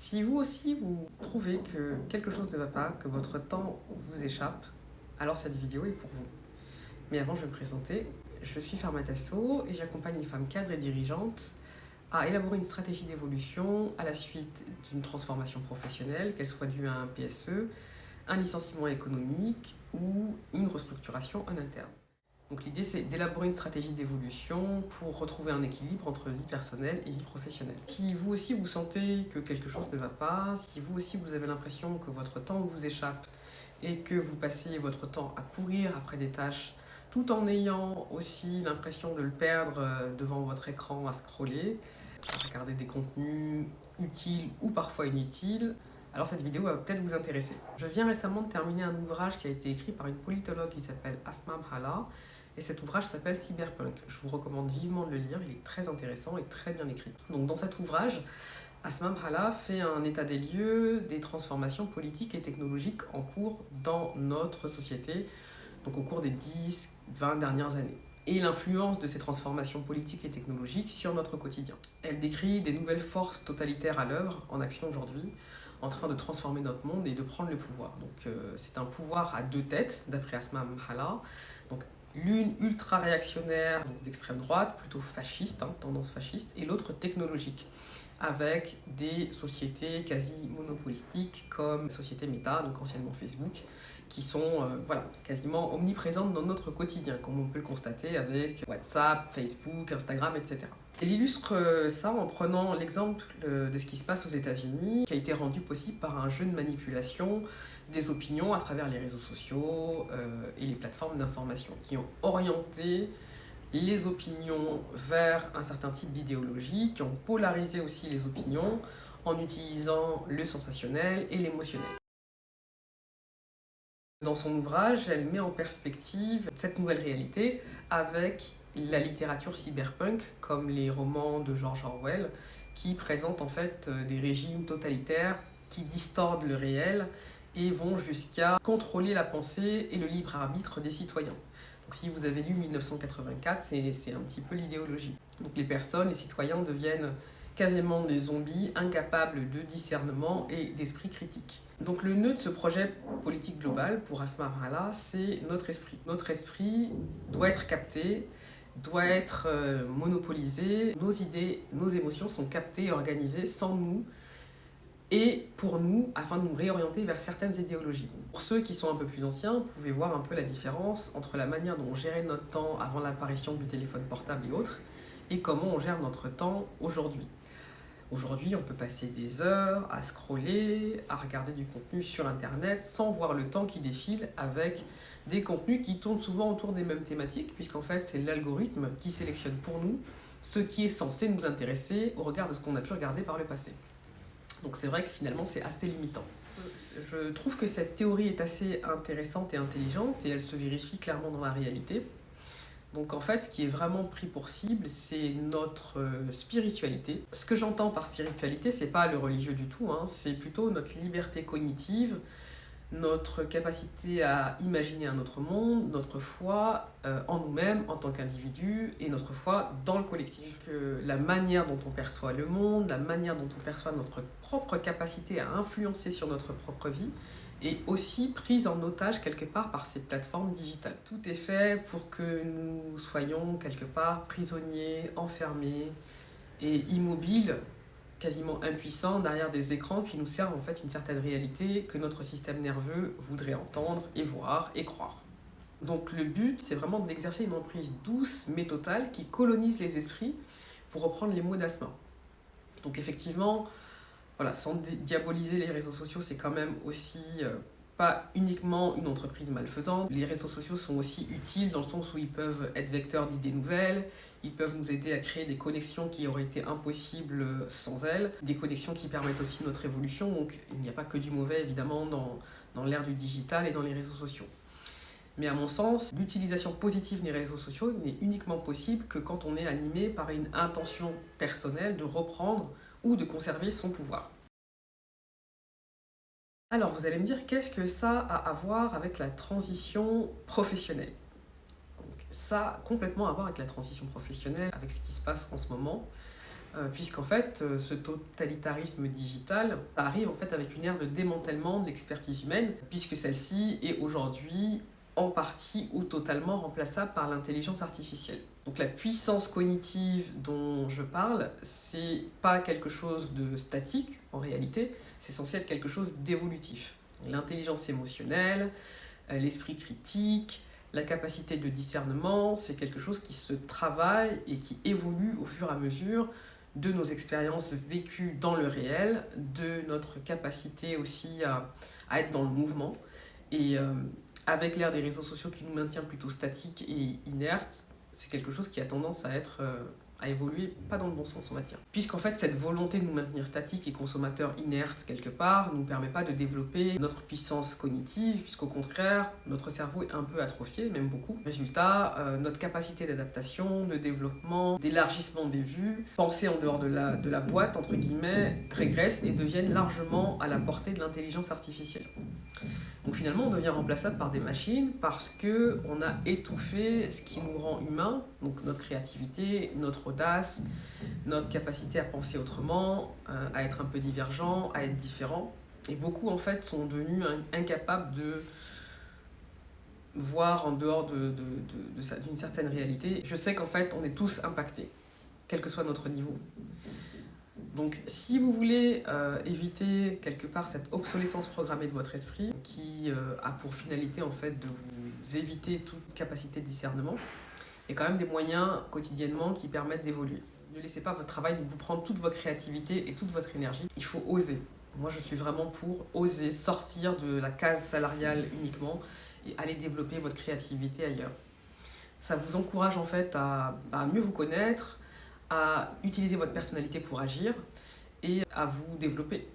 Si vous aussi vous trouvez que quelque chose ne va pas, que votre temps vous échappe, alors cette vidéo est pour vous. Mais avant, je vais me présenter. Je suis Farmatasso et j'accompagne les femmes cadres et dirigeantes à élaborer une stratégie d'évolution à la suite d'une transformation professionnelle, qu'elle soit due à un PSE, un licenciement économique ou une restructuration en interne. Donc l'idée, c'est d'élaborer une stratégie d'évolution pour retrouver un équilibre entre vie personnelle et vie professionnelle. Si vous aussi vous sentez que quelque chose ne va pas, si vous aussi vous avez l'impression que votre temps vous échappe et que vous passez votre temps à courir après des tâches tout en ayant aussi l'impression de le perdre devant votre écran à scroller, à regarder des contenus utiles ou parfois inutiles, alors cette vidéo va peut-être vous intéresser. Je viens récemment de terminer un ouvrage qui a été écrit par une politologue qui s'appelle Asma Mhala, et cet ouvrage s'appelle Cyberpunk. Je vous recommande vivement de le lire, il est très intéressant et très bien écrit. Donc dans cet ouvrage, Asma Mhala fait un état des lieux des transformations politiques et technologiques en cours dans notre société, donc au cours des 10-20 dernières années, et l'influence de ces transformations politiques et technologiques sur notre quotidien. Elle décrit des nouvelles forces totalitaires à l'œuvre, en action aujourd'hui, en train de transformer notre monde et de prendre le pouvoir. Donc c'est un pouvoir à deux têtes, d'après Asma Mhala. Donc l'une ultra réactionnaire, d'extrême droite, plutôt fasciste, tendance fasciste, et l'autre technologique, avec des sociétés quasi monopolistiques comme la société Meta, donc anciennement Facebook, qui sont quasiment omniprésentes dans notre quotidien, comme on peut le constater avec WhatsApp, Facebook, Instagram, etc. Elle illustre ça en prenant l'exemple de ce qui se passe aux États-Unis, qui a été rendu possible par un jeu de manipulation des opinions à travers les réseaux sociaux et les plateformes d'information, qui ont orienté les opinions vers un certain type d'idéologie, qui ont polarisé aussi les opinions en utilisant le sensationnel et l'émotionnel. Dans son ouvrage, elle met en perspective cette nouvelle réalité avec la littérature cyberpunk, comme les romans de George Orwell, qui présentent en fait des régimes totalitaires qui distordent le réel et vont jusqu'à contrôler la pensée et le libre arbitre des citoyens. Donc si vous avez lu 1984, c'est un petit peu l'idéologie. Donc les personnes, les citoyens deviennent quasiment des zombies, incapables de discernement et d'esprit critique. Donc le nœud de ce projet politique global pour Asma Mhala, c'est notre esprit. Notre esprit doit être capté, doit être monopolisé, nos idées, nos émotions sont captées et organisées sans nous et pour nous, afin de nous réorienter vers certaines idéologies. Pour ceux qui sont un peu plus anciens, vous pouvez voir un peu la différence entre la manière dont on gérait notre temps avant l'apparition du téléphone portable et autres, et comment on gère notre temps aujourd'hui. Aujourd'hui, on peut passer des heures à scroller, à regarder du contenu sur Internet sans voir le temps qui défile avec des contenus qui tournent souvent autour des mêmes thématiques, puisqu'en fait, c'est l'algorithme qui sélectionne pour nous ce qui est censé nous intéresser au regard de ce qu'on a pu regarder par le passé. Donc c'est vrai que finalement, c'est assez limitant. Je trouve que cette théorie est assez intéressante et intelligente et elle se vérifie clairement dans la réalité. Donc en fait, ce qui est vraiment pris pour cible, c'est notre spiritualité. Ce que j'entends par spiritualité, c'est pas le religieux du tout, c'est plutôt notre liberté cognitive, notre capacité à imaginer un autre monde, notre foi en nous-mêmes en tant qu'individus et notre foi dans le collectif. Que la manière dont on perçoit le monde, la manière dont on perçoit notre propre capacité à influencer sur notre propre vie est aussi prise en otage quelque part par ces plateformes digitales. Tout est fait pour que nous soyons quelque part prisonniers, enfermés et immobiles, quasiment impuissants derrière des écrans qui nous servent en fait une certaine réalité que notre système nerveux voudrait entendre et voir et croire. Donc le but, c'est vraiment d'exercer une emprise douce mais totale qui colonise les esprits, pour reprendre les mots d'Asma. Donc effectivement, voilà, sans diaboliser les réseaux sociaux, c'est quand même aussi pas uniquement une entreprise malfaisante. Les réseaux sociaux sont aussi utiles dans le sens où ils peuvent être vecteurs d'idées nouvelles, ils peuvent nous aider à créer des connexions qui auraient été impossibles sans elles, des connexions qui permettent aussi notre évolution, donc il n'y a pas que du mauvais évidemment dans l'ère du digital et dans les réseaux sociaux. Mais à mon sens, l'utilisation positive des réseaux sociaux n'est uniquement possible que quand on est animé par une intention personnelle de reprendre ou de conserver son pouvoir. Alors vous allez me dire, qu'est-ce que ça a à voir avec la transition professionnelle? Donc, ça a complètement à voir avec la transition professionnelle, avec ce qui se passe en ce moment. puisqu'en fait, ce totalitarisme digital arrive en fait avec une ère de démantèlement de l'expertise humaine, puisque celle-ci est aujourd'hui en partie ou totalement remplaçable par l'intelligence artificielle. Donc la puissance cognitive dont je parle, c'est pas quelque chose de statique en réalité, c'est censé être quelque chose d'évolutif. L'intelligence émotionnelle, l'esprit critique, la capacité de discernement, c'est quelque chose qui se travaille et qui évolue au fur et à mesure de nos expériences vécues dans le réel, de notre capacité aussi à être dans le mouvement. Et avec l'ère des réseaux sociaux qui nous maintient plutôt statiques et inertes, c'est quelque chose qui a tendance à évoluer pas dans le bon sens, on va dire. Puisqu'en fait, cette volonté de nous maintenir statiques et consommateurs inertes quelque part ne nous permet pas de développer notre puissance cognitive, puisqu'au contraire, notre cerveau est un peu atrophié, même beaucoup. Résultat, notre capacité d'adaptation, de développement, d'élargissement des vues, penser en dehors de la boîte, entre guillemets, régresse et deviennent largement à la portée de l'intelligence artificielle. Donc finalement, on devient remplaçable par des machines parce qu'on a étouffé ce qui nous rend humains, donc notre créativité, notre audace, notre capacité à penser autrement, à être un peu divergent, à être différent. Et beaucoup en fait sont devenus incapables de voir en dehors d'une certaine réalité. Je sais qu'en fait, on est tous impactés, quel que soit notre niveau. Donc si vous voulez éviter quelque part cette obsolescence programmée de votre esprit qui a pour finalité en fait de vous éviter toute capacité de discernement, il y a quand même des moyens quotidiennement qui permettent d'évoluer. Ne laissez pas votre travail vous prendre toute votre créativité et toute votre énergie. Il faut oser. Moi je suis vraiment pour oser sortir de la case salariale uniquement et aller développer votre créativité ailleurs. Ça vous encourage en fait à mieux vous connaître, à utiliser votre personnalité pour agir et à vous développer.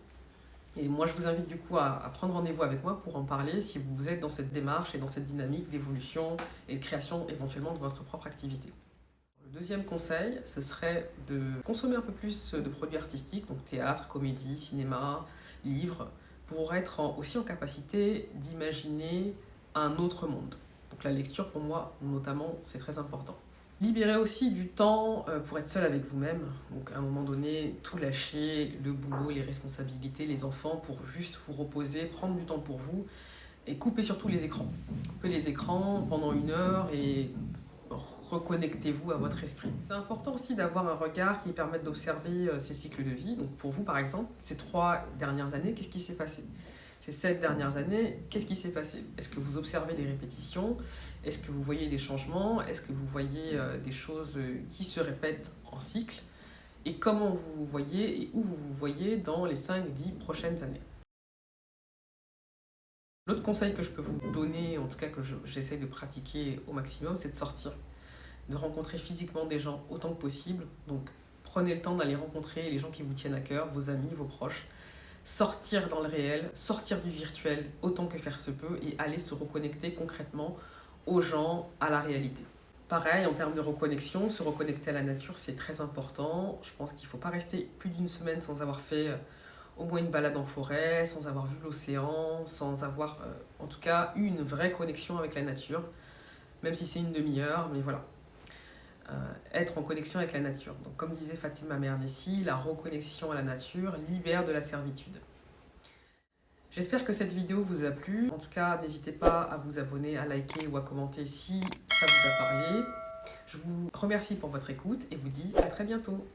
Et moi, je vous invite du coup à prendre rendez-vous avec moi pour en parler si vous êtes dans cette démarche et dans cette dynamique d'évolution et de création éventuellement de votre propre activité. Le deuxième conseil, ce serait de consommer un peu plus de produits artistiques, donc théâtre, comédie, cinéma, livres, pour être aussi en capacité d'imaginer un autre monde. Donc la lecture, pour moi, notamment, c'est très important. Libérez aussi du temps pour être seul avec vous-même. Donc à un moment donné, tout lâcher, le boulot, les responsabilités, les enfants, pour juste vous reposer, prendre du temps pour vous et couper surtout les écrans. Coupez les écrans pendant 1 heure et reconnectez-vous à votre esprit. C'est important aussi d'avoir un regard qui permette d'observer ces cycles de vie. Donc pour vous par exemple, ces 3 dernières années, qu'est-ce qui s'est passé ? Ces 7 dernières années, qu'est-ce qui s'est passé ? Est-ce que vous observez des répétitions ? Est-ce que vous voyez des changements ? Est-ce que vous voyez des choses qui se répètent en cycle ? Et comment vous vous voyez et où vous vous voyez dans les 5-10 prochaines années ? L'autre conseil que je peux vous donner, en tout cas que j'essaie de pratiquer au maximum, c'est de sortir, de rencontrer physiquement des gens autant que possible. Donc prenez le temps d'aller rencontrer les gens qui vous tiennent à cœur, vos amis, vos proches. Sortir dans le réel, sortir du virtuel autant que faire se peut et aller se reconnecter concrètement aux gens, à la réalité. Pareil, en termes de reconnexion, se reconnecter à la nature, c'est très important. Je pense qu'il ne faut pas rester plus d'1 semaine sans avoir fait au moins une balade en forêt, sans avoir vu l'océan, sans avoir en tout cas eu une vraie connexion avec la nature, même si c'est 1 demi-heure, mais voilà. Être en connexion avec la nature. Donc, comme disait Fatima Mernissi, la reconnexion à la nature libère de la servitude. J'espère que cette vidéo vous a plu. En tout cas, n'hésitez pas à vous abonner, à liker ou à commenter si ça vous a parlé. Je vous remercie pour votre écoute et vous dis à très bientôt.